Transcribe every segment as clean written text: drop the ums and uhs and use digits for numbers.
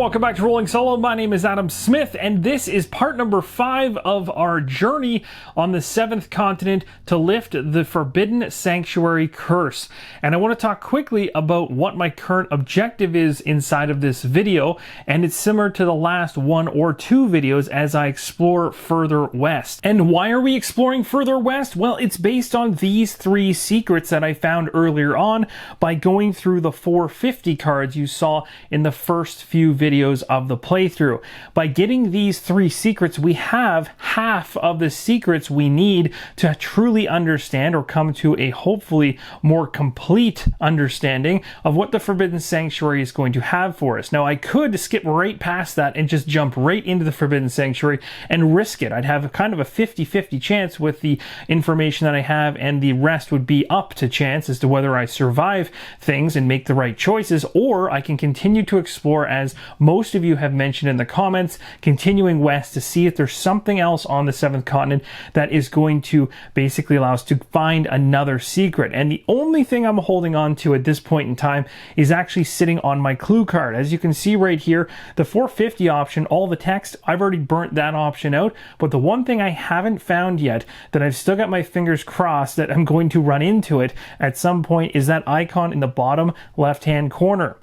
welcome back to Rolling Solo. My name is Adam Smith, and this is part number 5 of our journey on the 7th continent to lift the Forbidden Sanctuary curse. And I want to talk quickly about what my current objective is inside of this video, and it's similar to the last 1 or 2 videos as I explore further west. And why are we exploring further west? Well, it's based on these 3 secrets that I found earlier on by going through the 450 cards you saw in the first few videos of the playthrough. By getting these 3 secrets, we have half of the secrets we need to truly understand or come to a hopefully more complete understanding of what the Forbidden Sanctuary is going to have for us. Now, I could skip right past that and just jump right into the Forbidden Sanctuary and risk it. I'd have kind of a 50-50 chance with the information that I have, and the rest would be up to chance as to whether I survive things and make the right choices, or I can continue to explore, as most of you have mentioned in the comments, continuing west to see if there's something else on the 7th continent that is going to basically allow us to find another secret. And the only thing I'm holding on to at this point in time is actually sitting on my clue card. As you can see right here, the 450 option, all the text, I've already burnt that option out, but the one thing I haven't found yet that I've still got my fingers crossed that I'm going to run into it at some point is that icon in the bottom left-hand corner.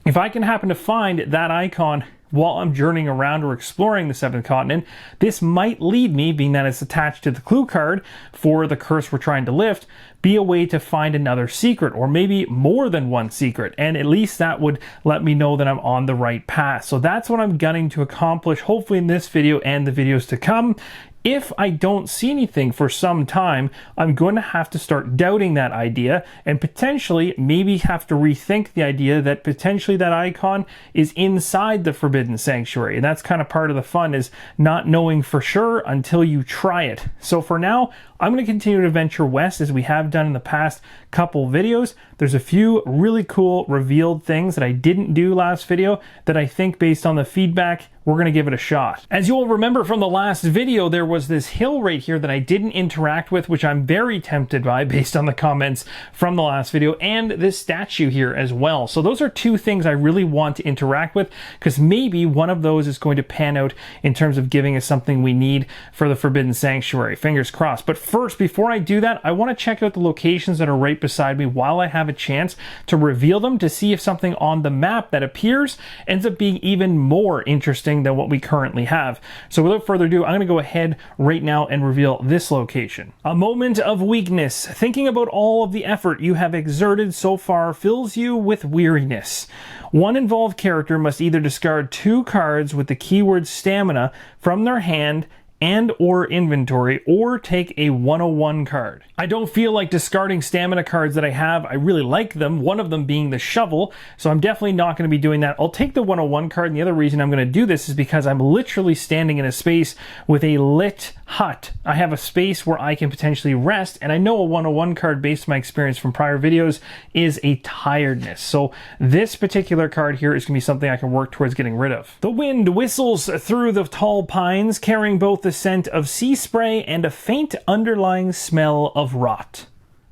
If I can happen to find that icon while I'm journeying around or exploring the 7th continent, this might lead me, being that it's attached to the clue card for the curse we're trying to lift, be a way to find another secret, or maybe more than one secret, and at least that would let me know that I'm on the right path. So that's what I'm gunning to accomplish, hopefully in this video and the videos to come. If I don't see anything for some time, I'm going to have to start doubting that idea and potentially maybe have to rethink the idea that potentially that icon is inside the Forbidden Sanctuary. And that's kind of part of the fun, is not knowing for sure until you try it. So for now, I'm going to continue to venture west as we have done in the past couple videos. There's a few really cool revealed things that I didn't do last video that I think, based on the feedback, we're going to give it a shot. As you will remember from the last video, there was this hill right here that I didn't interact with, which I'm very tempted by based on the comments from the last video, and this statue here as well. So those are 2 things I really want to interact with, because maybe one of those is going to pan out in terms of giving us something we need for the Forbidden Sanctuary. Fingers crossed. But first, before I do that, I want to check out the locations that are right beside me while I have a chance to reveal them, to see if something on the map that appears ends up being even more interesting than what we currently have. So without further ado, I'm going to go ahead right now and reveal this location. A moment of weakness. Thinking about all of the effort you have exerted so far fills you with weariness. One involved character must either discard 2 cards with the keyword stamina from their hand and or inventory, or take a 101 card. I don't feel like discarding stamina cards that I have. I really like them, one of them being the shovel, so I'm definitely not going to be doing that. I'll take the 101 card, and the other reason I'm going to do this is because I'm literally standing in a space with a lit hut. I have a space where I can potentially rest, and I know a 101 card, based on my experience from prior videos, is a tiredness. So this particular card here is going to be something I can work towards getting rid of. The wind whistles through the tall pines, carrying both the scent of sea spray and a faint underlying smell of rot.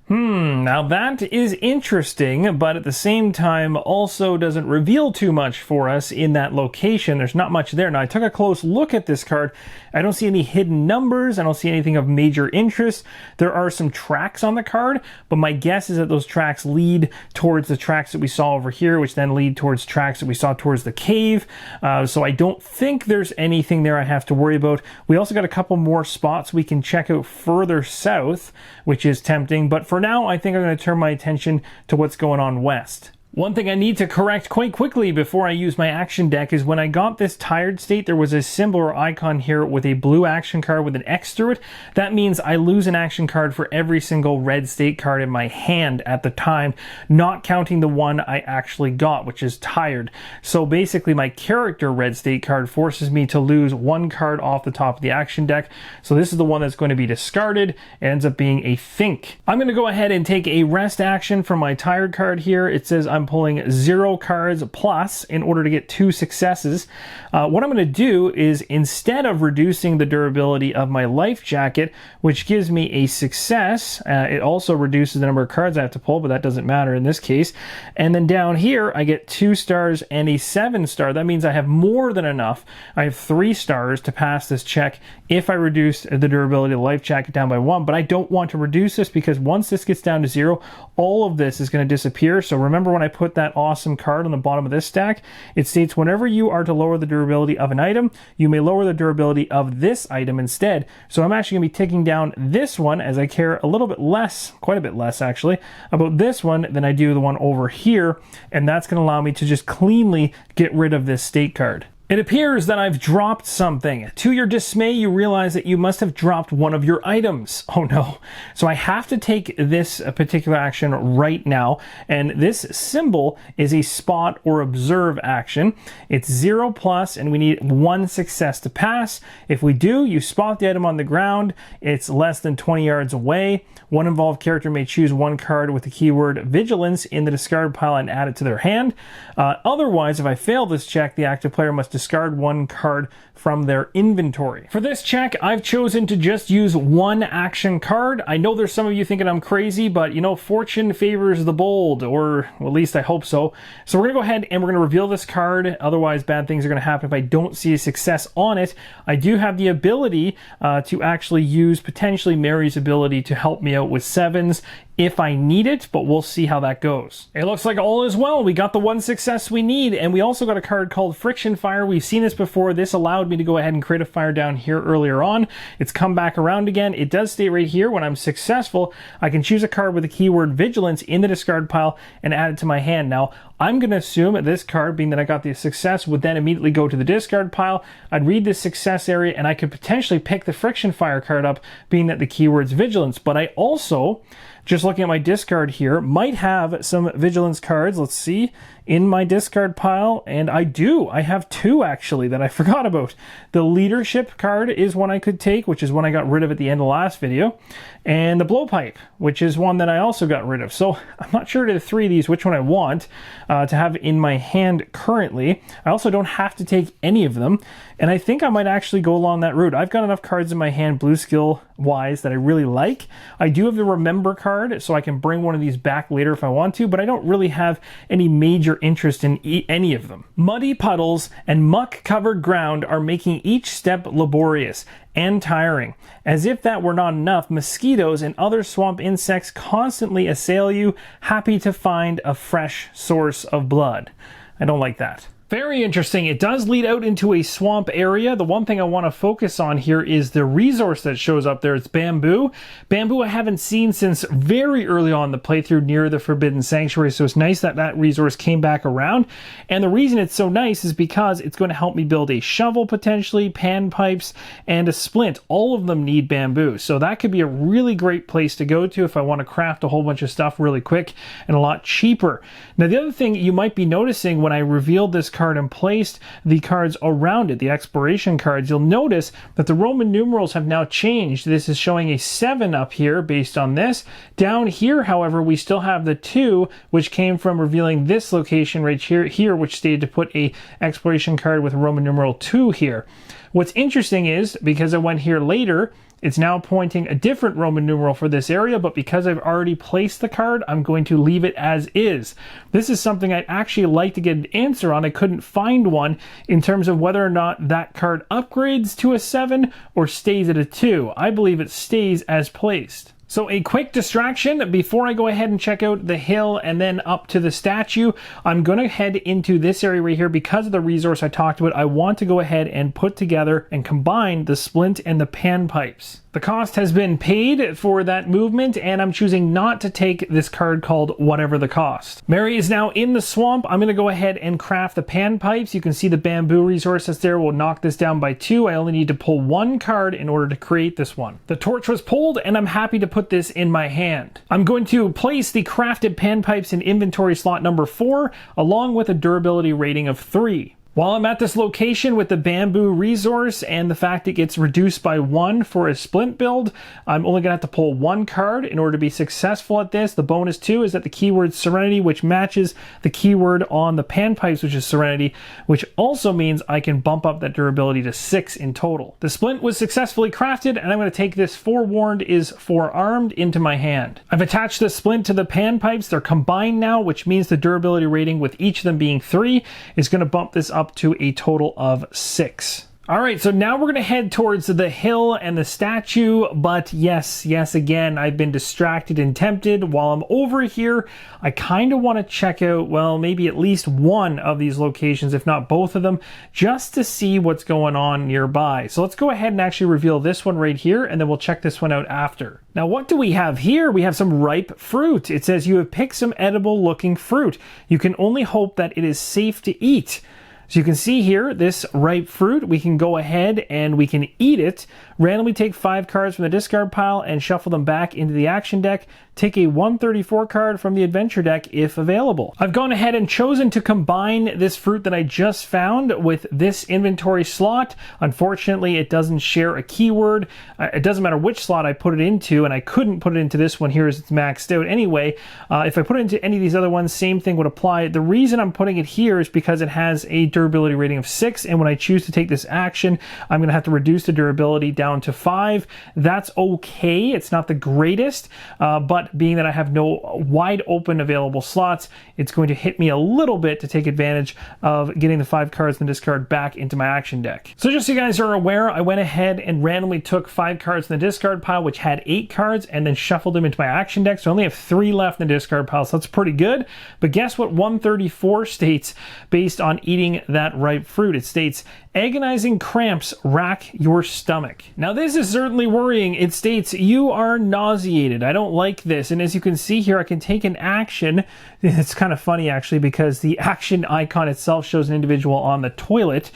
Now that is interesting, but at the same time also doesn't reveal too much for us in that location. There's not much there. Now, I took a close look at this card. I don't see any hidden numbers. I don't see anything of major interest. There are some tracks on the card, but my guess is that those tracks lead towards the tracks that we saw over here, which then lead towards tracks that we saw towards the cave. So I don't think there's anything there I have to worry about. We also got a couple more spots we can check out further south, which is tempting, but for now, I think I'm going to turn my attention to what's going on west. One thing I need to correct quite quickly before I use my action deck is when I got this tired state, there was a symbol or icon here with a blue action card with an X through it. That means I lose an action card for every single red state card in my hand at the time, not counting the one I actually got, which is tired. So basically my character red state card forces me to lose 1 card off the top of the action deck. So this is the one that's going to be discarded. It ends up being a think. I'm going to go ahead and take a rest action from my tired card here. It says I'm I'm pulling 0 cards plus in order to get 2 successes. What I'm going to do is, instead of reducing the durability of my life jacket, which gives me a success, it also reduces the number of cards I have to pull, but that doesn't matter in this case. And then down here, I get 2 stars and a 7 star. That means I have more than enough. I have 3 stars to pass this check if I reduce the durability of the life jacket down by 1, but I don't want to reduce this because once this gets down to 0, all of this is going to disappear. So remember when I put that awesome card on the bottom of this stack, it states whenever you are to lower the durability of an item, you may lower the durability of this item instead. So I'm actually going to be taking down this one, as I care a little bit less, quite a bit less actually, about this one than I do the one over here, and that's going to allow me to just cleanly get rid of this state card. It appears that I've dropped something. To your dismay, you realize that you must have dropped one of your items. Oh no. So I have to take this particular action right now, and this symbol is a spot or observe action. It's 0 plus, and we need 1 success to pass. If we do, you spot the item on the ground. It's less than 20 yards away. One involved character may choose 1 card with the keyword vigilance in the discard pile and add it to their hand. Otherwise, if I fail this check, the active player must discard 1 card from their inventory. For this check, I've chosen to just use 1 action card. I know there's some of you thinking I'm crazy, but you know, fortune favors the bold, or well, at least I hope so. So we're gonna go ahead and we're gonna reveal this card. Otherwise, bad things are gonna happen if I don't see a success on it. I do have the ability to actually use potentially Mary's ability to help me out with 7s if I need it, but we'll see how that goes. It looks like all is well. We got the 1 success we need, and we also got a card called Friction Fire. We've seen this before. This allowed me to go ahead and create a fire down here earlier on. It's come back around again. It does state right here, when I'm successful, I can choose a card with the keyword Vigilance in the discard pile and add it to my hand. Now, I'm going to assume that this card, being that I got the success, would then immediately go to the discard pile. I'd read this success area, and I could potentially pick the Friction Fire card up, being that the keyword's Vigilance. But I also, just looking at my discard here, might have some Vigilance cards. Let's see, in my discard pile, and I do. I have 2 actually that I forgot about. The Leadership card is one I could take, which is one I got rid of at the end of the last video, and the Blowpipe, which is one that I also got rid of. So I'm not sure to the 3 of these which one I want to have in my hand currently. I also don't have to take any of them, and I think I might actually go along that route. I've got enough cards in my hand, blue skill wise, that I really like. I do have the Remember card, so I can bring one of these back later if I want to, but I don't really have any major interest in any of them. Muddy puddles and muck-covered ground are making each step laborious and tiring. As if that were not enough, mosquitoes and other swamp insects constantly assail you, happy to find a fresh source of blood. I don't like that. Very interesting. It does lead out into a swamp area. The one thing I want to focus on here is the resource that shows up there. It's bamboo. Bamboo I haven't seen since very early on in the playthrough near the Forbidden Sanctuary, so it's nice that that resource came back around. And the reason it's so nice is because it's going to help me build a shovel potentially, pan pipes, and a splint. All of them need bamboo, so that could be a really great place to go to if I want to craft a whole bunch of stuff really quick and a lot cheaper. Now the other thing you might be noticing when I revealed this card and placed the cards around it, the exploration cards, you'll notice that the Roman numerals have now changed. This is showing a 7 up here based on this. Down here, however, we still have the 2, which came from revealing this location right here, which stated to put a exploration card with a Roman numeral 2 here. What's interesting is, because I went here later, it's now pointing a different Roman numeral for this area, but because I've already placed the card, I'm going to leave it as is. This is something I'd actually like to get an answer on. I couldn't find one in terms of whether or not that card upgrades to a 7 or stays at a 2. I believe it stays as placed. So a quick distraction before I go ahead and check out the hill and then up to the statue. I'm going to head into this area right here because of the resource I talked about. I want to go ahead and put together and combine the splint and the pan pipes. The cost has been paid for that movement, and I'm choosing not to take this card called Whatever the Cost. Mary is now in the swamp. I'm going to go ahead and craft the pan pipes. You can see the bamboo resource that's there will knock this down by 2. I only need to pull 1 card in order to create this one. The torch was pulled, and I'm happy to put this in my hand. I'm going to place the crafted pan pipes in inventory slot number 4, along with a durability rating of 3. While I'm at this location with the bamboo resource and the fact it gets reduced by 1 for a splint build, I'm only going to have to pull 1 card in order to be successful at this. The bonus too is that the keyword Serenity, which matches the keyword on the panpipes, which is Serenity, which also means I can bump up that durability to 6 in total. The splint was successfully crafted, and I'm going to take this Forewarned is Forearmed into my hand. I've attached the splint to the panpipes. They're combined now, which means the durability rating with each of them being 3 is going to bump this up to a total of 6. All right, so now we're going to head towards the hill and the statue, but yes, again, I've been distracted and tempted. While I'm over here, I kind of want to check out, well, maybe at least one of these locations, if not both of them, just to see what's going on nearby. So let's go ahead and actually reveal this one right here, and then we'll check this one out after. Now, what do we have here? We have some ripe fruit. It says you have picked some edible looking fruit. You can only hope that it is safe to eat. So you can see here, this ripe fruit, we can go ahead and we can eat it, randomly take 5 cards from the discard pile and shuffle them back into the action deck. Take a 134 card from the adventure deck if available. I've gone ahead and chosen to combine this fruit that I just found with this inventory slot. Unfortunately, it doesn't share a keyword. It doesn't matter which slot I put it into, and I couldn't put it into this one here as it's maxed out anyway. If I put it into any of these other ones, same thing would apply. The reason I'm putting it here is because it has a durability rating of 6, and when I choose to take this action, I'm going to have to reduce the durability down to 5. That's okay. It's not the greatest, but being that I have no wide open available slots, it's going to hit me a little bit to take advantage of getting the 5 cards in the discard back into my action deck. So just so you guys are aware, I went ahead and randomly took 5 cards in the discard pile, which had 8 cards, and then shuffled them into my action deck. So I only have 3 left in the discard pile, so that's pretty good. But guess what 134 states based on eating that ripe fruit? It states, agonizing cramps rack your stomach. Now this is certainly worrying. It states you are nauseated. I don't like this. And as you can see here, I can take an action. It's kind of funny actually, because the action icon itself shows an individual on the toilet,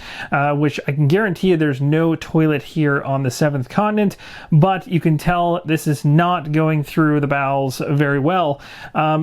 which I can guarantee you there's no toilet here on the 7th continent, but you can tell this is not going through the bowels very well.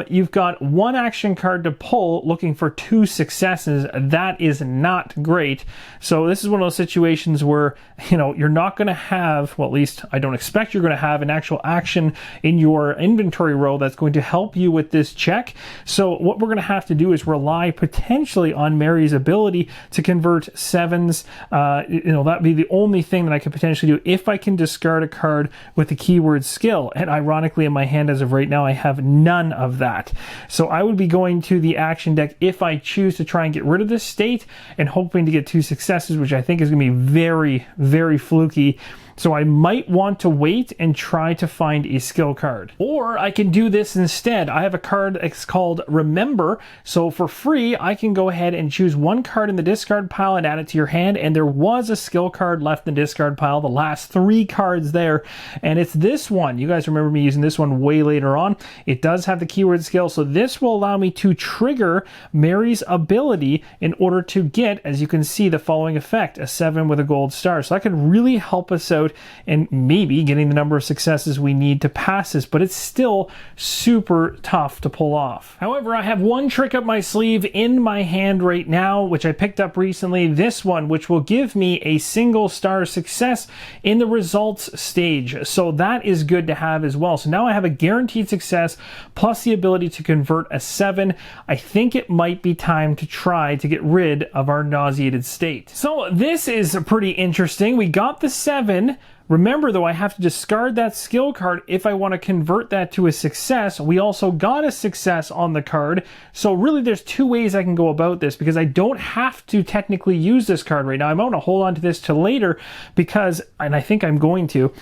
You've got 1 action card to pull looking for 2 successes. That is not great. So this is one of those situations where, you know, you're not going to have, well, at least I don't expect you're going to have an actual action in your inventory row that's going to help you with this check. So what we're going to have to do is rely potentially on Mary's ability to convert 7s. That'd be the only thing that I could potentially do if I can discard a card with the keyword skill. And ironically, in my hand as of right now, I have none of that. So I would be going to the action deck if I choose to try and get rid of this state and hoping to get 2 successes, which I think is going to be very, very fluky. So I might want to wait and try to find a skill card. Or I can do this instead. I have a card that's called Remember. So for free, I can go ahead and choose 1 card in the discard pile and add it to your hand. And there was a skill card left in the discard pile, the last 3 cards there. And it's this one. You guys remember me using this one way later on. It does have the keyword skill. So this will allow me to trigger Mary's ability in order to get, as you can see, the following effect, a 7 with a gold star. So that could really help us out and maybe getting the number of successes we need to pass this, but it's still super tough to pull off. However, I have 1 trick up my sleeve in my hand right now, which I picked up recently, this one, which will give me a single star success in the results stage. So that is good to have as well. So now I have a guaranteed success plus the ability to convert a 7. I think it might be time to try to get rid of our nauseated state. So this is pretty interesting. We got the 7. Remember though, I have to discard that skill card if I want to convert that to a success. We also got a success on the card. So really there's 2 ways I can go about this, because I don't have to technically use this card right now. I'm going to hold on to this till later because, and I think I'm going to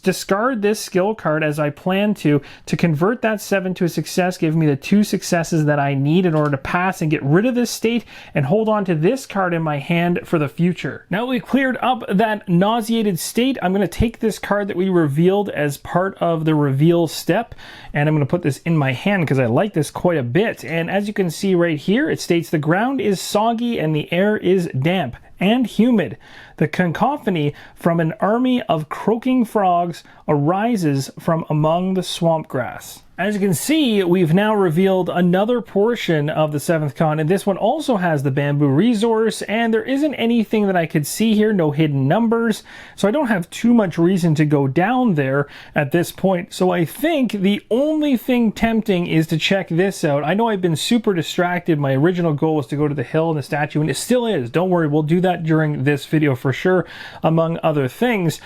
discard this skill card as I plan to convert that 7 to a success, give me the 2 successes that I need in order to pass and get rid of this state and hold on to this card in my hand for the future. Now we cleared up that nauseated state, I'm going to take this card that we revealed as part of the reveal step, and I'm going to put this in my hand because I like this quite a bit. And as you can see right here, it states the ground is soggy and the air is damp and humid. The cacophony from an army of croaking frogs arises from among the swamp grass. As you can see, we've now revealed another portion of the 7th continent. This one also has the bamboo resource, and there isn't anything that I could see here, no hidden numbers, so I don't have too much reason to go down there at this point. So I think the only thing tempting is to check this out. I know I've been super distracted. My original goal was to go to the hill and the statue, and it still is. Don't worry, we'll do that during this video for sure, among other things.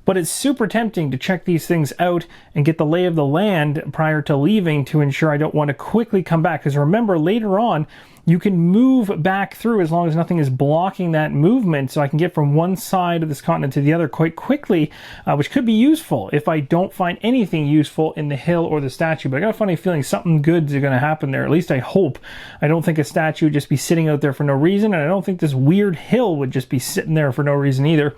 But it's super tempting to check these things out and get the lay of the land prior to leaving to ensure I don't want to quickly come back. Because remember, later on, you can move back through as long as nothing is blocking that movement, so I can get from one side of this continent to the other quite quickly, which could be useful if I don't find anything useful in the hill or the statue. But I got a funny feeling something good is going to happen there. At least I hope. I don't think a statue would just be sitting out there for no reason, and I don't think this weird hill would just be sitting there for no reason either.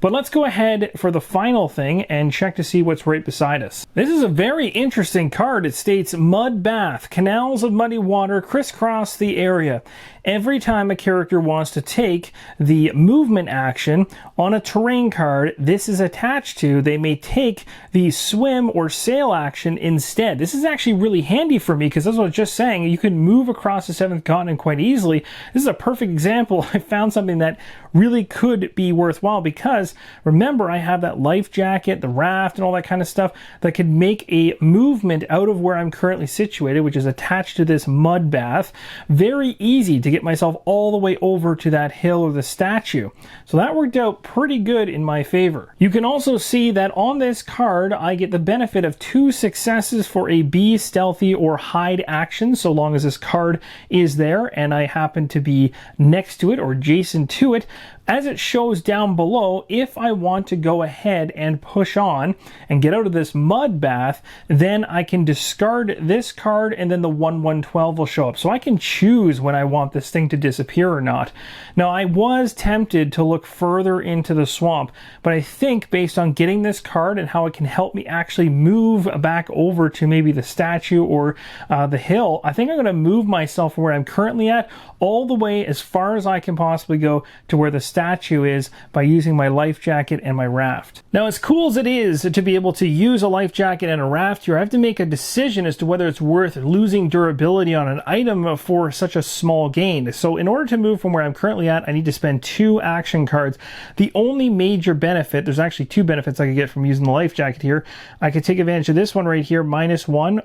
But let's go ahead for the final thing and check to see what's right beside us. This is a very interesting card. It states mud bath. Canals of muddy water crisscross the area. Every time a character wants to take the movement action on a terrain card this is attached to, they may take the swim or sail action instead. This is actually really handy for me because, as I was just saying, you can move across the 7th continent quite easily. This is a perfect example. I found something that really could be worthwhile because, remember, I have that life jacket, the raft, and all that kind of stuff that could make a movement out of where I'm currently situated, which is attached to this mud bath. Very easy to get myself all the way over to that hill or the statue. So that worked out pretty good in my favor. You can also see that on this card, I get the benefit of 2 successes for a be stealthy or hide action, so long as this card is there and I happen to be next to it or adjacent to it. As it shows down below, if I want to go ahead and push on and get out of this mud bath, then I can discard this card and then the 1/112 will show up. So I can choose when I want this thing to disappear or not. Now, I was tempted to look further into the swamp, but I think based on getting this card and how it can help me actually move back over to maybe the statue or the hill, I think I'm going to move myself from where I'm currently at all the way as far as I can possibly go to where the statue is by using my life jacket and my raft. Now, as cool as it is to be able to use a life jacket and a raft here, I have to make a decision as to whether it's worth losing durability on an item for such a small gain. So in order to move from where I'm currently at, I need to spend 2 action cards. The only major benefit, there's actually 2 benefits I could get from using the life jacket here. I could take advantage of this one right here, -1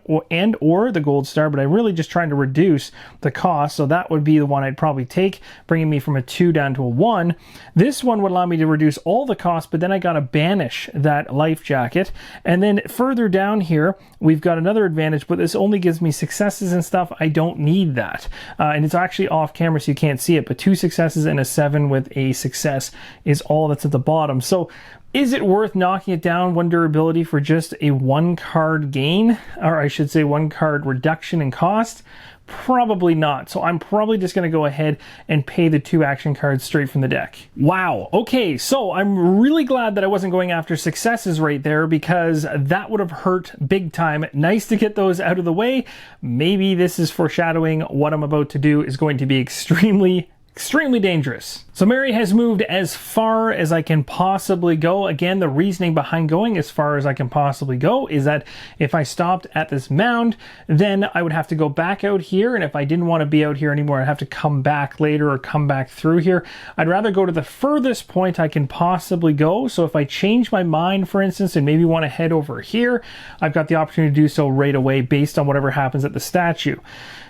or the gold star, but I'm really just trying to reduce the cost, so that would be the one I'd probably take, bringing me from a 2 down to a 1. This one would allow me to reduce all the costs, but then I gotta banish that life jacket. And then further down here, we've got another advantage, but this only gives me successes and stuff. I don't need that. And it's actually off camera, so you can't see it, but 2 successes and a 7 with a success is all that's at the bottom. So is it worth knocking it down 1 durability for just a 1 card gain? Or I should say 1 card reduction in cost? Probably not. So I'm probably just going to go ahead and pay the 2 action cards straight from the deck. Wow. Okay, so I'm really glad that I wasn't going after successes right there because that would have hurt big time. Nice to get those out of the way. Maybe this is foreshadowing what I'm about to do is going to be extremely dangerous. So Mary has moved as far as I can possibly go. Again, the reasoning behind going as far as I can possibly go is that if I stopped at this mound, then I would have to go back out here, and if I didn't want to be out here anymore, I'd have to come back later or come back through here. I'd rather go to the furthest point I can possibly go. So if I change my mind, for instance, and maybe want to head over here, I've got the opportunity to do so right away based on whatever happens at the statue.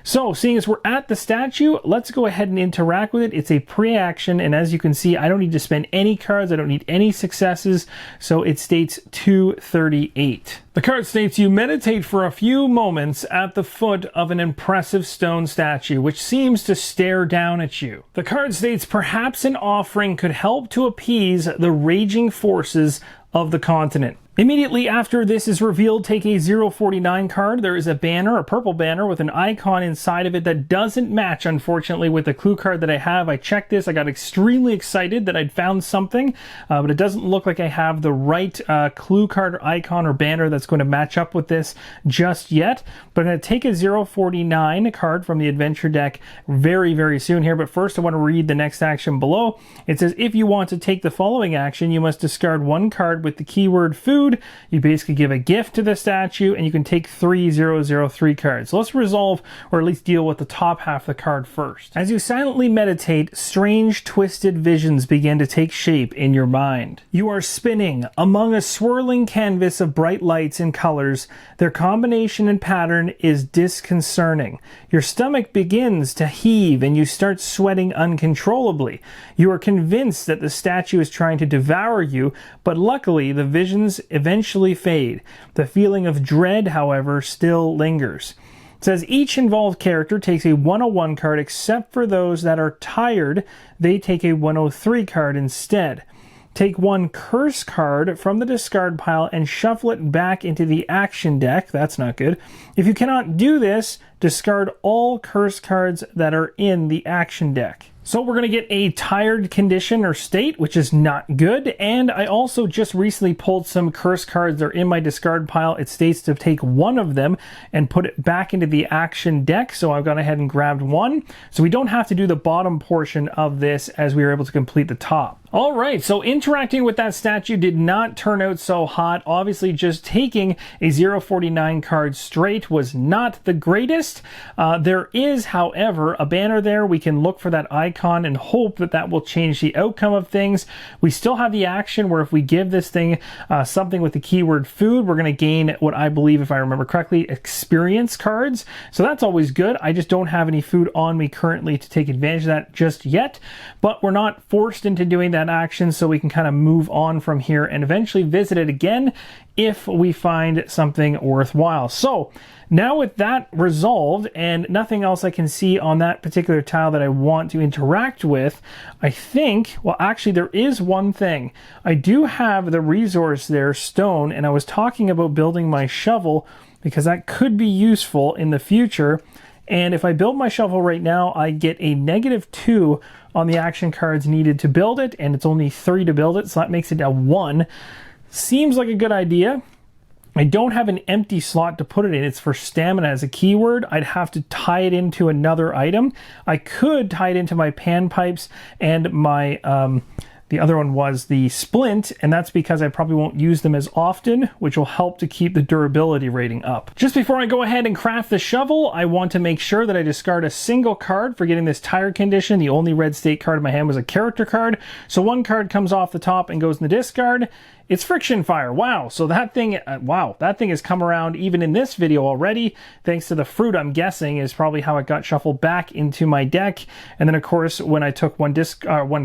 So, seeing as we're at the statue, let's go ahead and interact with it. It's a pre-action, and as you can see, I don't need to spend any cards. I don't need any successes, so it states 238. The card states you meditate for a few moments at the foot of an impressive stone statue, which seems to stare down at you. The card states perhaps an offering could help to appease the raging forces of the continent. Immediately after this is revealed, take a 049 card. There is a banner, a purple banner with an icon inside of it that doesn't match, unfortunately, with the clue card that I have. I checked this. I got extremely excited that I'd found something, but it doesn't look like I have the right clue card or icon or banner that's going to match up with this just yet. But I'm going to take a 049 card from the adventure deck very, very soon here. But first, I want to read the next action below. It says, if you want to take the following action, you must discard 1 card with the keyword food food, you basically give a gift to the statue, and you can take 3003 cards. So let's resolve, or at least deal with the top half of the card first. As you silently meditate, strange twisted visions begin to take shape in your mind. You are spinning among a swirling canvas of bright lights and colors. Their combination and pattern is disconcerting. Your stomach begins to heave and you start sweating uncontrollably. You are convinced that the statue is trying to devour you, but luckily the visions eventually fade. The feeling of dread, however, still lingers. It says each involved character takes a 101 card except for those that are tired. They take a 103 card instead. Take one curse card from the discard pile and shuffle it back into the action deck. That's not good. If you cannot do this, discard all curse cards that are in the action deck. So we're going to get a tired condition or state, which is not good. And I also just recently pulled some curse cards that are in my discard pile. It states to take one of them and put it back into the action deck. So I've gone ahead and grabbed one. So we don't have to do the bottom portion of this as we were able to complete the top. All right, so interacting with that statue did not turn out so hot. Obviously, just taking a 049 card straight was not the greatest. There is, however, a banner there. We can look for that icon and hope that that will change the outcome of things. We still have the action where if we give this thing something with the keyword food, we're going to gain what I believe, if I remember correctly, experience cards. So that's always good. I just don't have any food on me currently to take advantage of that just yet, but we're not forced into doing that action, so we can kind of move on from here and eventually visit it again if we find something worthwhile. So now with that resolved and nothing else I can see on that particular tile that I want to interact with, I think, well, actually there is one thing. I do have the resource there, stone, and I was talking about building my shovel because that could be useful in the future. And if I build my shovel right now, I get a -2 on the action cards needed to build it, and it's only 3 to build it, so that makes it a 1. Seems like a good idea. I don't have an empty slot to put it in. It's for stamina as a keyword. I'd have to tie it into another item. I could tie it into my panpipes and my the other one was the splint, and that's because I probably won't use them as often, which will help to keep the durability rating up. Just before I go ahead and craft the shovel, I want to make sure that I discard a single card for getting this tired condition. The only red state card in my hand was a character card, so one card comes off the top and goes in the discard. It's friction fire. Wow. So that thing, that thing has come around even in this video already, thanks to the fruit, I'm guessing, is probably how it got shuffled back into my deck. And then, of course, when I took one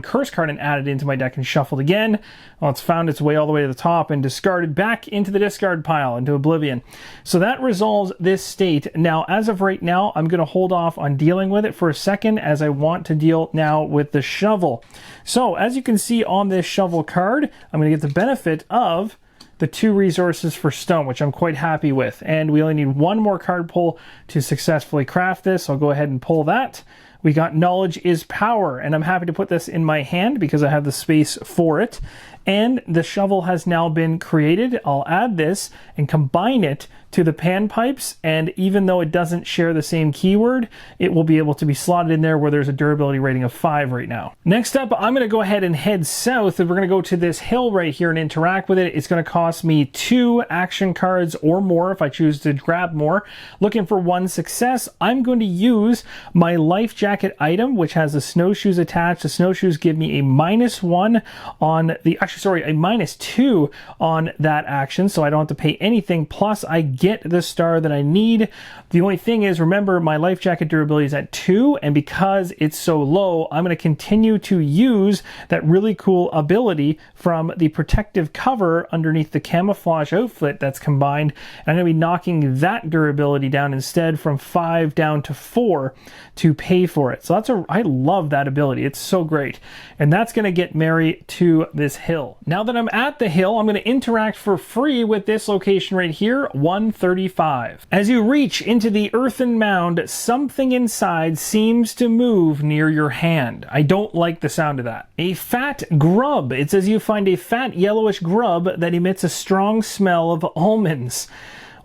curse card and added into my deck and shuffled again, well, it's found its way all the way to the top and discarded back into the discard pile, into oblivion. So that resolves this state. Now, as of right now, I'm going to hold off on dealing with it for a second as I want to deal now with the shovel. So, as you can see on this shovel card, I'm going to get the benefit of the 2 resources for stone, which I'm quite happy with. And we only need 1 more card pull to successfully craft this. I'll go ahead and pull that. We got knowledge is power, and I'm happy to put this in my hand because I have the space for it. And the shovel has now been created. I'll add this and combine it to the panpipes, and even though it doesn't share the same keyword, it will be able to be slotted in there where there's a durability rating of 5 right now. Next up, I'm going to go ahead and head south, and we're going to go to this hill right here and interact with it. It's going to cost me 2 action cards or more if I choose to grab more. Looking for 1 success, I'm going to use my life jacket item, which has the snowshoes attached. The snowshoes give me a -1 on the, a -2 on that action, so I don't have to pay anything, plus I get the star that I need. The only thing is, remember, my life jacket durability is at 2, and because it's so low, I'm going to continue to use that really cool ability from the protective cover underneath the camouflage outfit that's combined, and I'm going to be knocking that durability down instead from 5 down to 4 to pay for it. So I love that ability. It's so great. And that's going to get Mary to this hill. Now that I'm at the hill, I'm going to interact for free with this location right here, 135. As you reach into the earthen mound, something inside seems to move near your hand. I don't like the sound of that. A fat grub. It says you find a fat yellowish grub that emits a strong smell of almonds.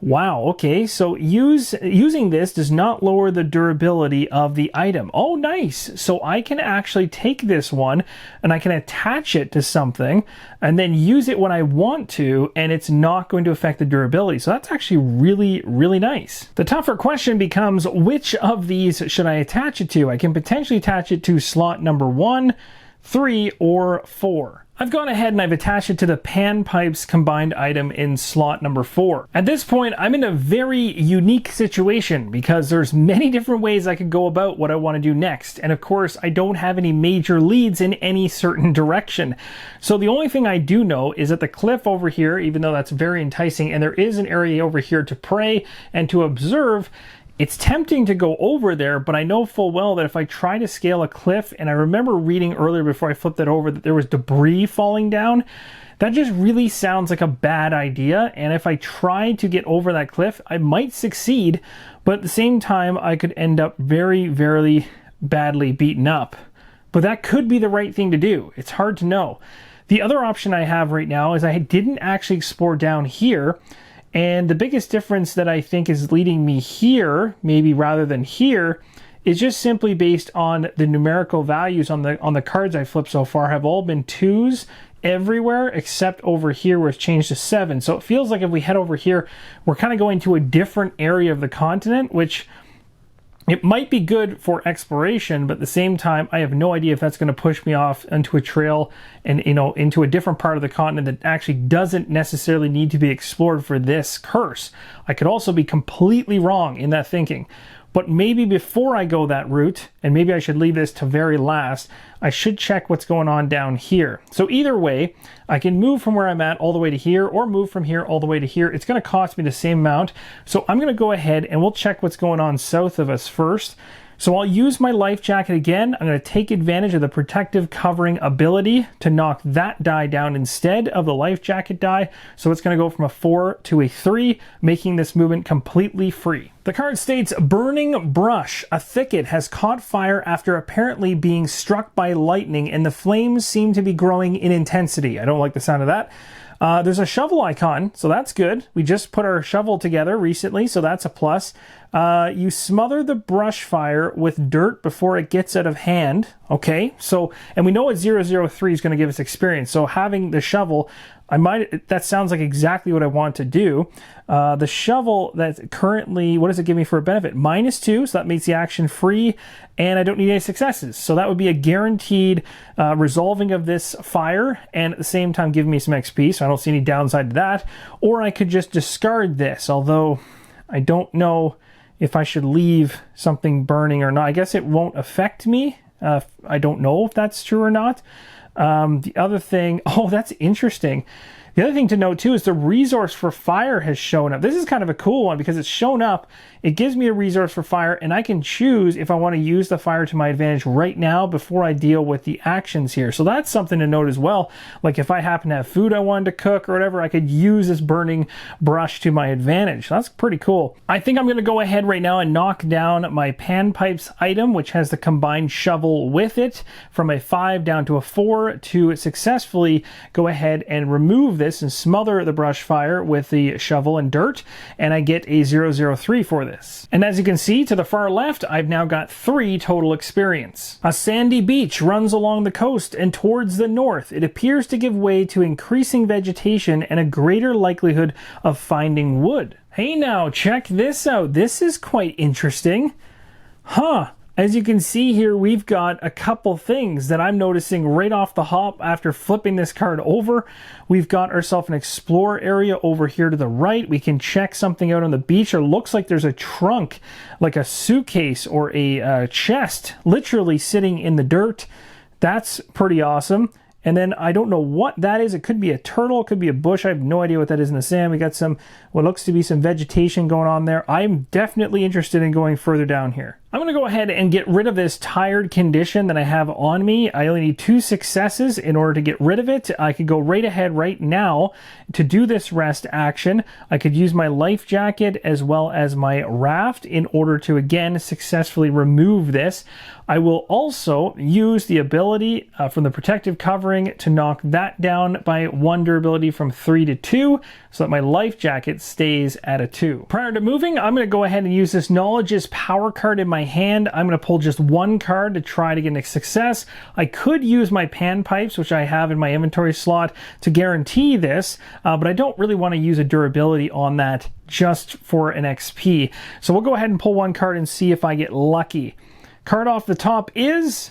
Wow, okay, so using this does not lower the durability of the item. Oh, nice. So I can actually take this one and I can attach it to something and then use it when I want to, and it's not going to affect the durability. So that's actually really, really nice. The tougher question becomes, which of these should I attach it to? I can potentially attach it to slot number 1, 3, or 4. I've gone ahead and I've attached it to the pan pipes combined item in slot number 4. At this point, I'm in a very unique situation because there's many different ways I could go about what I want to do next. And of course, I don't have any major leads in any certain direction. So the only thing I do know is that the cliff over here, even though that's very enticing, and there is an area over here to pray and to observe, it's tempting to go over there, but I know full well that if I try to scale a cliff, and I remember reading earlier before I flipped that over that there was debris falling down, that just really sounds like a bad idea. And if I tried to get over that cliff, I might succeed, but at the same time, I could end up very, very badly beaten up. But that could be the right thing to do. It's hard to know. The other option I have right now is I didn't actually explore down here. And the biggest difference that I think is leading me here, maybe rather than here, is just simply based on the numerical values on the cards I flipped so far have all been 2s everywhere except over here where it's changed to 7. So it feels like if we head over here, we're kind of going to a different area of the continent, which it might be good for exploration, but at the same time, I have no idea if that's going to push me off into a trail and, into a different part of the continent that actually doesn't necessarily need to be explored for this curse. I could also be completely wrong in that thinking. But maybe before I go that route, and maybe I should leave this to very last, I should check what's going on down here. So either way, I can move from where I'm at all the way to here, or move from here all the way to here. It's going to cost me the same amount. So I'm going to go ahead and we'll check what's going on south of us first. So I'll use my life jacket again. I'm going to take advantage of the protective covering ability to knock that die down instead of the life jacket die. So it's going to go from a 4 to a 3, making this movement completely free. The card states, burning brush. A thicket has caught fire after apparently being struck by lightning, and the flames seem to be growing in intensity. I don't like the sound of that. There's a shovel icon, so that's good. We just put our shovel together recently, so that's a plus. You smother the brush fire with dirt before it gets out of hand. Okay, so, and we know what 003 is going to give us experience, so having the shovel, that sounds like exactly what I want to do. The shovel that's currently, what does it give me for a benefit? -2, so that makes the action free, and I don't need any successes. So that would be a guaranteed resolving of this fire, and at the same time giving me some XP, so I don't see any downside to that. Or I could just discard this, although I don't know if I should leave something burning or not. I guess it won't affect me. I don't know if that's true or not. The other thing, oh, that's interesting. The other thing to note too is the resource for fire has shown up. This is kind of a cool one because it's shown up. It gives me a resource for fire, and I can choose if I want to use the fire to my advantage right now before I deal with the actions here. So that's something to note as well. Like if I happen to have food I wanted to cook or whatever, I could use this burning brush to my advantage. That's pretty cool. I think I'm going to go ahead right now and knock down my pan pipes item, which has the combined shovel with it, from a 5 down to a 4 to successfully go ahead and remove this and smother the brush fire with the shovel and dirt, and I get a 003 for this. And as you can see to the far left, I've now got 3 total experience. A sandy beach runs along the coast and towards the north. It appears to give way to increasing vegetation and a greater likelihood of finding wood. Hey now, check this out. This is quite interesting. Huh. As you can see here, we've got a couple things that I'm noticing right off the hop after flipping this card over. We've got ourselves an explore area over here to the right. We can check something out on the beach. It looks like there's a trunk, like a suitcase or a chest, literally sitting in the dirt. That's pretty awesome. And then I don't know what that is. It could be a turtle, it could be a bush. I have no idea what that is in the sand. We got some, what looks to be some vegetation going on there. I'm definitely interested in going further down here. I'm going to go ahead and get rid of this tired condition that I have on me. I only need 2 successes in order to get rid of it. I could go right ahead right now to do this rest action. I could use my life jacket as well as my raft in order to, again, successfully remove this. I will also use the ability from the protective covering to knock that down by 1 durability from 3 to 2, so that my life jacket stays at a 2. Prior to moving, I'm going to go ahead and use this Knowledge's power card in my hand. I'm going to pull just 1 card to try to get a success. I could use my pan pipes, which I have in my inventory slot, to guarantee this, but I don't really want to use a durability on that just for an XP. So we'll go ahead and pull 1 card and see if I get lucky. Card off the top is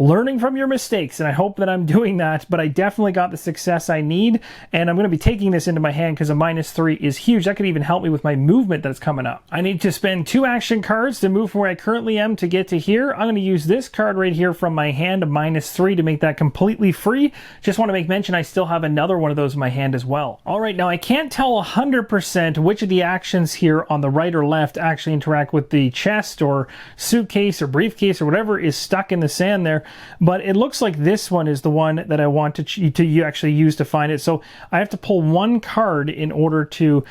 learning from your mistakes, and I hope that I'm doing that, but I definitely got the success I need, and I'm going to be taking this into my hand because a -3 is huge. That could even help me with my movement that's coming up. I need to spend 2 action cards to move from where I currently am to get to here. I'm going to use this card right here from my hand, a -3, to make that completely free. Just want to make mention I still have another one of those in my hand as well. All right, now I can't tell 100% which of the actions here on the right or left actually interact with the chest or suitcase or briefcase or whatever is stuck in the sand there. But it looks like this one is the one that I want to actually use to find it. So I have to pull 1 card in order to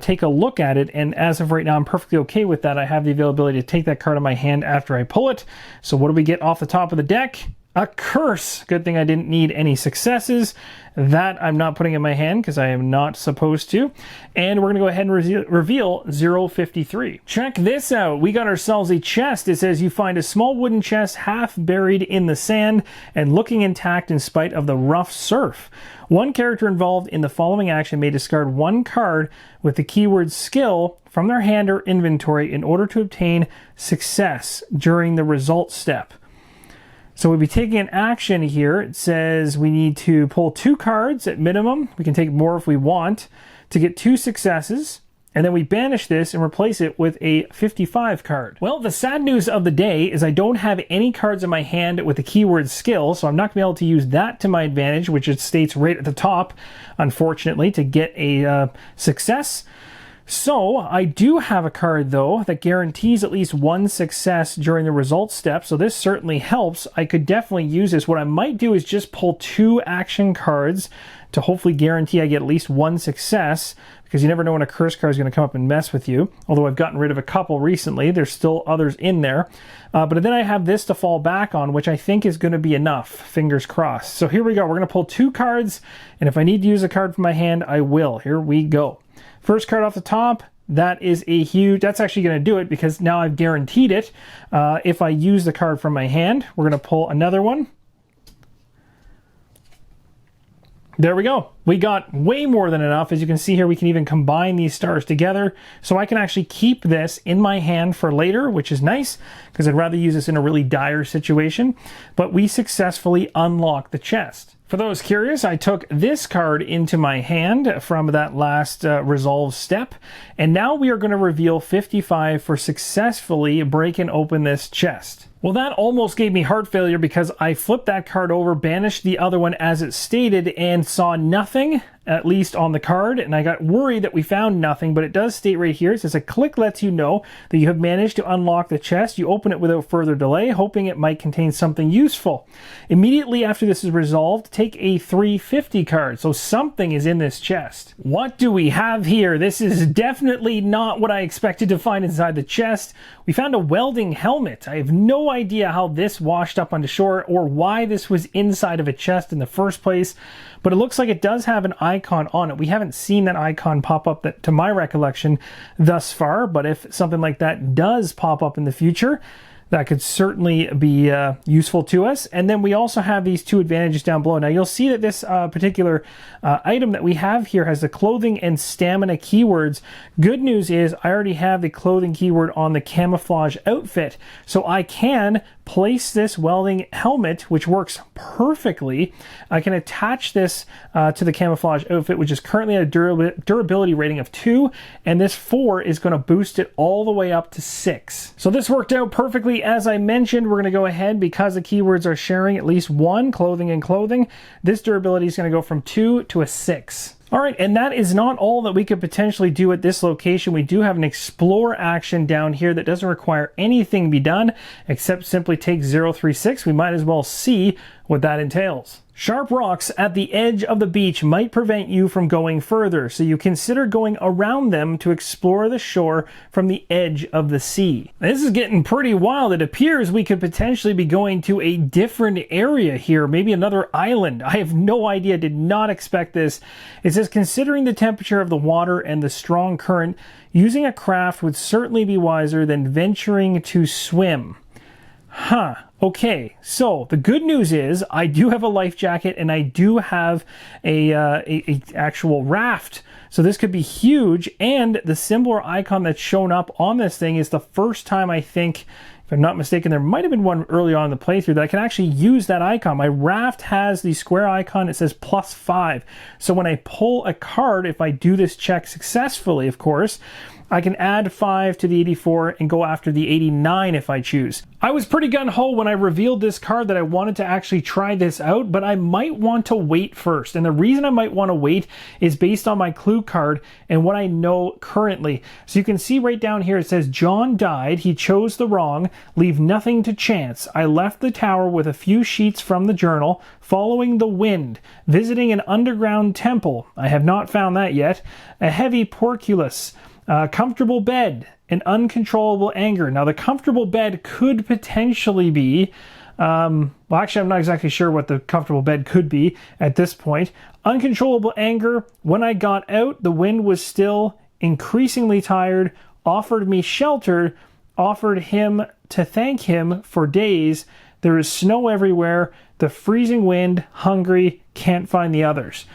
take a look at it. And as of right now, I'm perfectly okay with that. I have the availability to take that card in my hand after I pull it. So what do we get off the top of the deck? A curse. Good thing I didn't need any successes. That I'm not putting in my hand because I am not supposed to. And we're going to go ahead and reveal 053. Check this out. We got ourselves a chest. It says you find a small wooden chest half buried in the sand and looking intact in spite of the rough surf. 1 character involved in the following action may discard 1 card with the keyword skill from their hand or inventory in order to obtain success during the result step. So we'll be taking an action here. It says we need to pull 2 cards at minimum. We can take more if we want to get 2 successes. And then we banish this and replace it with a 55 card. Well, the sad news of the day is I don't have any cards in my hand with the keyword skill, so I'm not going to be able to use that to my advantage, which it states right at the top, unfortunately, to get a success. So I do have a card though that guarantees at least 1 success during the results step, so this certainly helps. I could definitely use this. What I might do is just pull 2 action cards to hopefully guarantee I get at least 1 success, because you never know when a curse card is going to come up and mess with you. Although I've gotten rid of a couple recently, there's still others in there. But then I have this to fall back on, which I think is going to be enough. Fingers crossed. So here we go. We're going to pull 2 cards, and if I need to use a card from my hand, I will. Here we go. First card off the top, that is a huge, that's actually going to do it because now I've guaranteed it. If I use the card from my hand, we're going to pull another one. There we go. We got way more than enough. As you can see here, we can even combine these stars together. So I can actually keep this in my hand for later, which is nice because I'd rather use this in a really dire situation. But we successfully unlocked the chest. For those curious, I took this card into my hand from that last resolve step, and now we are going to reveal 55 for successfully breaking open this chest. Well, that almost gave me heart failure because I flipped that card over, banished the other one as it stated, and saw nothing, at least on the card, and I got worried that we found nothing, but it does state right here, it says a click lets you know that you have managed to unlock the chest. You open it without further delay, hoping it might contain something useful. Immediately after this is resolved, take a 350 card, so something is in this chest. What do we have here? This is definitely not what I expected to find inside the chest. We found a welding helmet. I have no idea how this washed up onto shore or why this was inside of a chest in the first place, but it looks like it does have an icon on it. We haven't seen that icon pop up to my recollection thus far, but if something like that does pop up in the future, that could certainly be useful to us. And then we also have these 2 advantages down below. Now you'll see that this particular item that we have here has the clothing and stamina keywords. Good news is I already have the clothing keyword on the camouflage outfit, so I can place this welding helmet, which works perfectly. I can attach this to the camouflage outfit, which is currently at a durability rating of 2, and this 4 is going to boost it all the way up to 6. So this worked out perfectly. As I mentioned, we're going to go ahead, because the keywords are sharing at least 1, clothing and clothing, this durability is going to go from 2 to a 6. All right, and that is not all that we could potentially do at this location. We do have an explore action down here that doesn't require anything be done except simply take 036. We might as well see what that entails. Sharp rocks at the edge of the beach might prevent you from going further, so you consider going around them to explore the shore from the edge of the sea. This is getting pretty wild. It appears we could potentially be going to a different area here, maybe another island. I have no idea, did not expect this. It says, considering the temperature of the water and the strong current, using a craft would certainly be wiser than venturing to swim. Huh. Okay, so the good news is I do have a life jacket and I do have a actual raft. So this could be huge, and the symbol or icon that's shown up on this thing is the first time, I think, if I'm not mistaken, there might have been one early on in the playthrough that I can actually use that icon. My raft has the square icon. It says +5. So when I pull a card, if I do this check successfully, of course, I can add 5 to the 84 and go after the 89 if I choose. I was pretty gung-ho when I revealed this card that I wanted to actually try this out, but I might want to wait first. And the reason I might want to wait is based on my clue card and what I know currently. So you can see right down here it says, John died, he chose the wrong, leave nothing to chance. I left the tower with a few sheets from the journal, following the wind, visiting an underground temple. I have not found that yet. A heavy porculus. Comfortable bed, an uncontrollable anger. Now, the comfortable bed could potentially be, well, actually, I'm not exactly sure what the comfortable bed could be at this point. Uncontrollable anger. When I got out, the wind was still, increasingly tired, offered me shelter, offered him to thank him for days. There is snow everywhere, the freezing wind, hungry, can't find the others.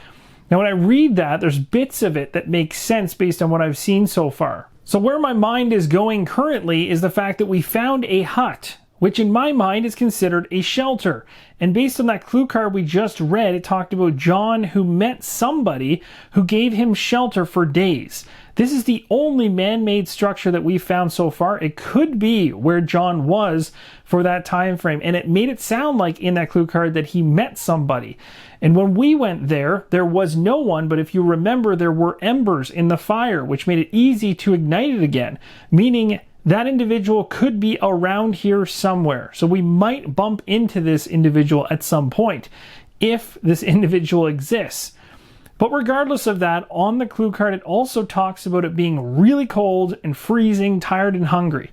Now, when I read that, there's bits of it that make sense based on what I've seen so far. So where my mind is going currently is the fact that we found a hut, which in my mind is considered a shelter. And based on that clue card we just read, it talked about John who met somebody who gave him shelter for days. This is the only man-made structure that we've found so far. It could be where John was for that time frame, and it made it sound like in that clue card that he met somebody. And when we went there, there was no one, but if you remember, there were embers in the fire, which made it easy to ignite it again, meaning that individual could be around here somewhere. So we might bump into this individual at some point, if this individual exists. But regardless of that, on the clue card, it also talks about it being really cold and freezing, tired and hungry.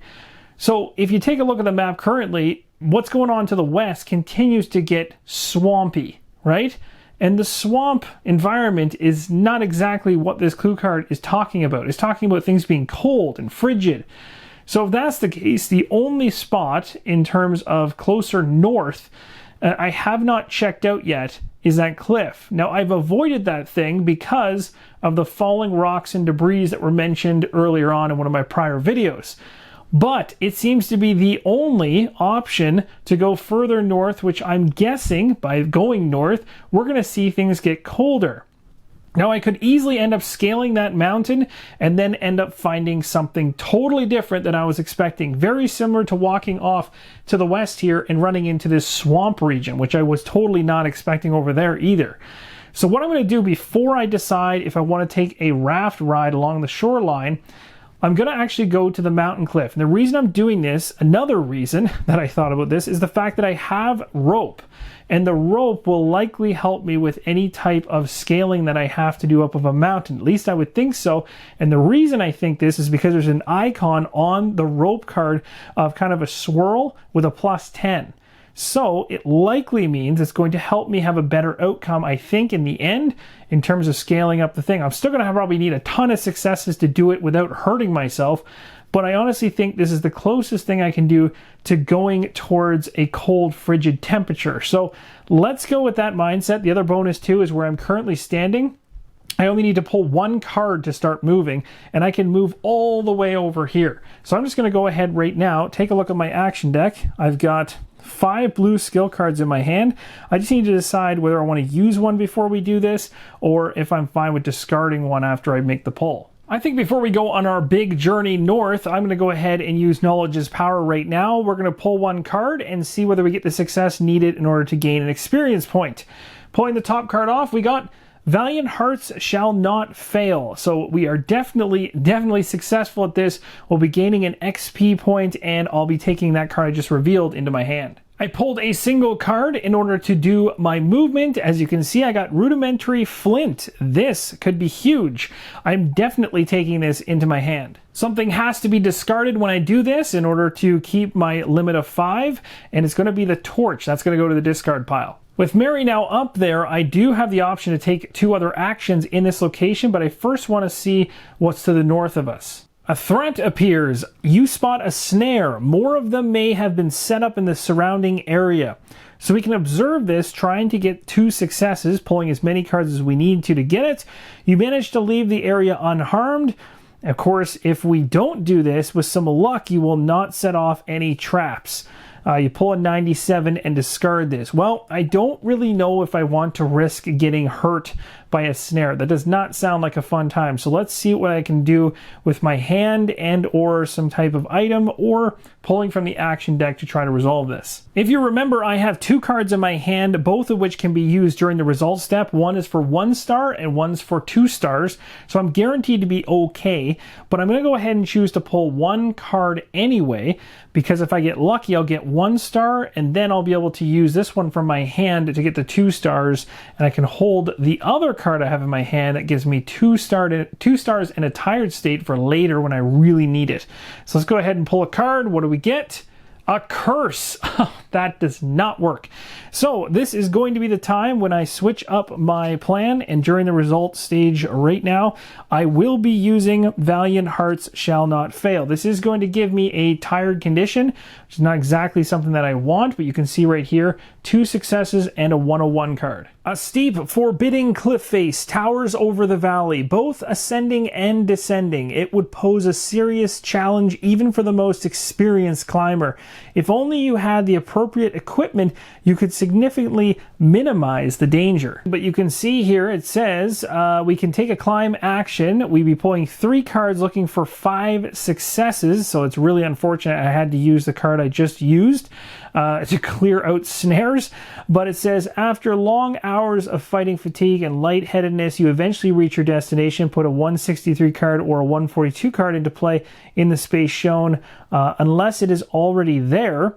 So if you take a look at the map currently, what's going on to the west continues to get swampy, right? And the swamp environment is not exactly what this clue card is talking about. It's talking about things being cold and frigid. So if that's the case, the only spot in terms of closer north I have not checked out yet is that cliff. Now, I've avoided that thing because of the falling rocks and debris that were mentioned earlier on in one of my prior videos. But it seems to be the only option to go further north, which I'm guessing by going north, we're going to see things get colder. Now, I could easily end up scaling that mountain and then end up finding something totally different than I was expecting. Very similar to walking off to the west here and running into this swamp region, which I was totally not expecting over there either. So what I'm going to do before I decide if I want to take a raft ride along the shoreline, I'm going to actually go to the mountain cliff. And the reason I'm doing this, another reason that I thought about this, is the fact that I have rope. And the rope will likely help me with any type of scaling that I have to do up of a mountain. At least I would think so. And the reason I think this is because there's an icon on the rope card of kind of a swirl with a +10. So it likely means it's going to help me have a better outcome, I think, in the end, in terms of scaling up the thing. I'm still going to probably need a ton of successes to do it without hurting myself, but I honestly think this is the closest thing I can do to going towards a cold, frigid temperature. So let's go with that mindset. The other bonus too is where I'm currently standing. I only need to pull one card to start moving, and I can move all the way over here. So I'm just going to go ahead right now, take a look at my action deck. I've got 5 blue skill cards in my hand. I just need to decide whether I want to use one before we do this, or if I'm fine with discarding one after I make the pull. I think before we go on our big journey north, I'm going to go ahead and use Knowledge is Power right now. We're going to pull one card and see whether we get the success needed in order to gain an experience point. Pulling the top card off, we got Valiant hearts shall not fail. So we are definitely successful at this. We'll be gaining an XP point, and I'll be taking that card I just revealed into my hand. I pulled a single card in order to do my movement. As you can see, I got rudimentary flint. This could be huge. I'm definitely taking this into my hand. Something has to be discarded when I do this in order to keep my limit of 5, and it's going to be the torch. That's going to go to the discard pile. With Mary now up there, I do have the option to take 2 other actions in this location, but I first want to see what's to the north of us. A threat appears. You spot a snare. More of them may have been set up in the surrounding area. So we can observe this, trying to get 2 successes, pulling as many cards as we need to get it. You manage to leave the area unharmed. Of course, if we don't do this, with some luck, you will not set off any traps. You pull a 97 and discard this. Well, I don't really know if I want to risk getting hurt by a snare. That does not sound like a fun time. So let's see what I can do with my hand and or some type of item, or pulling from the action deck to try to resolve this. If you remember, I have 2 cards in my hand, both of which can be used during the result step. One is for 1 star and one's for 2 stars. So I'm guaranteed to be okay, but I'm going to go ahead and choose to pull 1 card anyway, because if I get lucky, I'll get 1 star, and then I'll be able to use this one from my hand to get the 2 stars, and I can hold the other card I have in my hand that gives me 2 stars in a tired state for later when I really need it. So let's go ahead and pull a card. What do we get? A curse. That does not work. So this is going to be the time when I switch up my plan, and during the result stage right now, I will be using Valiant Hearts Shall Not Fail. This is going to give me a tired condition, which is not exactly something that I want, but you can see right here, 2 successes and a 101 card. A steep, forbidding cliff face towers over the valley, both ascending and descending. It would pose a serious challenge even for the most experienced climber. If only you had the appropriate equipment, you could significantly minimize the danger. But you can see here it says we can take a climb action. We'd be pulling 3 cards looking for 5 successes, so it's really unfortunate I had to use the card I just used to clear out snares. But it says, after long hours of fighting fatigue and lightheadedness, you eventually reach your destination. Put a 163 card or a 142 card into play in the space shown, unless it is already there.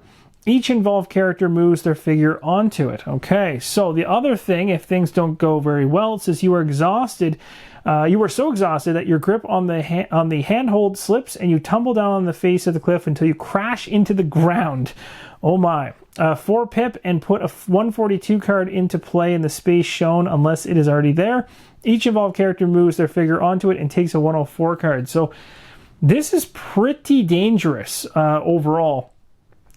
Each involved character moves their figure onto it. Okay, so the other thing, if things don't go very well, it says you are exhausted. You were so exhausted that your grip on the handhold slips and you tumble down on the face of the cliff until you crash into the ground. Oh my. 4 pip and put a 142 card into play in the space shown unless it is already there. Each involved character moves their figure onto it and takes a 104 card. So this is pretty dangerous overall.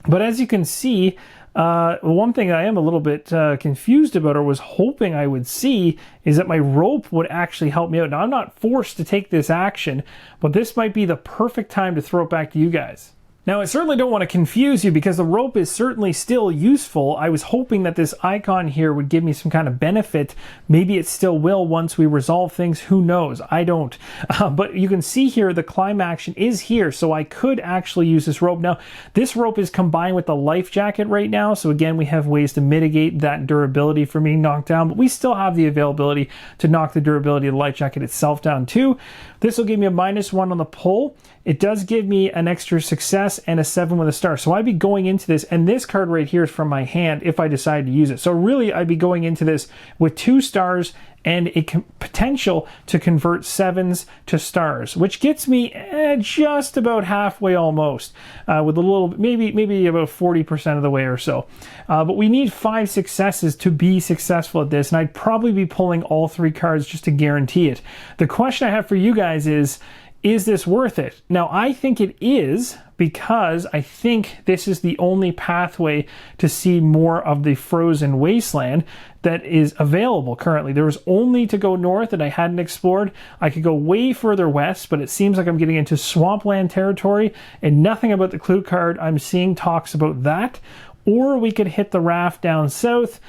But as you can see, one thing I am a little bit confused about, or was hoping I would see, is that my rope would actually help me out. Now, I'm not forced to take this action, but this might be the perfect time to throw it back to you guys. Now, I certainly don't want to confuse you because the rope is certainly still useful. I was hoping that this icon here would give me some kind of benefit. Maybe it still will once we resolve things. Who knows? I don't. But you can see here the climb action is here, so I could actually use this rope. Now, this rope is combined with the life jacket right now, so again, we have ways to mitigate that durability from being knocked down, but we still have the availability to knock the durability of the life jacket itself down too. This will give me a -1 on the pull. It does give me an extra success and a 7 with a star. So I'd be going into this, and this card right here is from my hand if I decide to use it. So really, I'd be going into this with 2 stars and a potential to convert 7s to stars, which gets me just about halfway almost, with a little, maybe about 40% of the way or so. But we need 5 successes to be successful at this, and I'd probably be pulling all 3 cards just to guarantee it. The question I have for you guys is this worth it? Now, I think it is, because I think this is the only pathway to see more of the frozen wasteland that is available currently. There was only to go north that I hadn't explored. I could go way further west, but it seems like I'm getting into swampland territory, and nothing about the clue card I'm seeing talks about that. Or we could hit the raft down south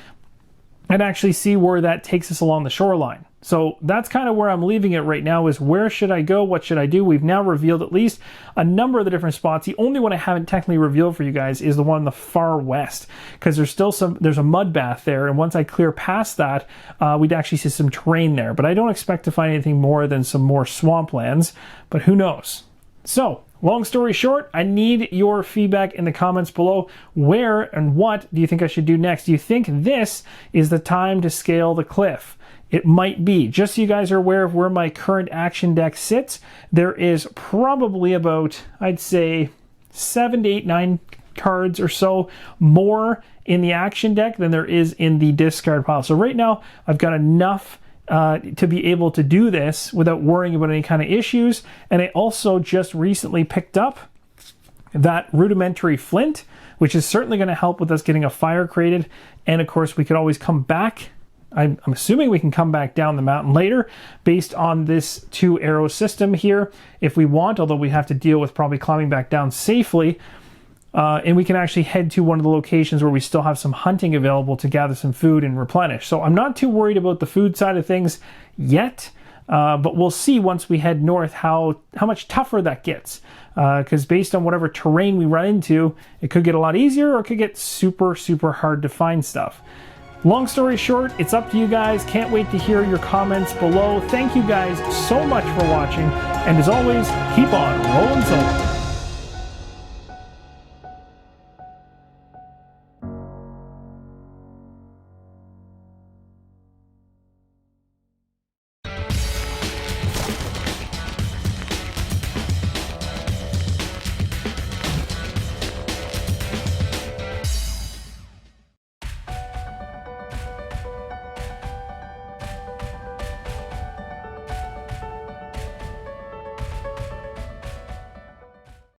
and actually see where that takes us along the shoreline. So that's kind of where I'm leaving it right now, is where should I go? What should I do? We've now revealed at least a number of the different spots. The only one I haven't technically revealed for you guys is the one in the far west, because there's a mud bath there. And once I clear past that, we'd actually see some terrain there. But I don't expect to find anything more than some more swamplands, but who knows? So, long story short, I need your feedback in the comments below. Where and what do you think I should do next? Do you think this is the time to scale the cliff? It might be. Just so you guys are aware of where my current action deck sits, there is probably about, I'd say, 7 to 8, 9 cards or so more in the action deck than there is in the discard pile. So right now, I've got enough to be able to do this without worrying about any kind of issues. And I also just recently picked up that rudimentary flint, which is certainly going to help with us getting a fire created. And of course, we could always come back. I'm assuming we can come back down the mountain later based on this 2-arrow system here if we want, although we have to deal with probably climbing back down safely. And we can actually head to one of the locations where we still have some hunting available to gather some food and replenish. So I'm not too worried about the food side of things yet, but we'll see once we head north how much tougher that gets. Because based on whatever terrain we run into, it could get a lot easier or it could get super, super hard to find stuff. Long story short, it's up to you guys. Can't wait to hear your comments below. Thank you guys so much for watching. And as always, keep on rolling solo.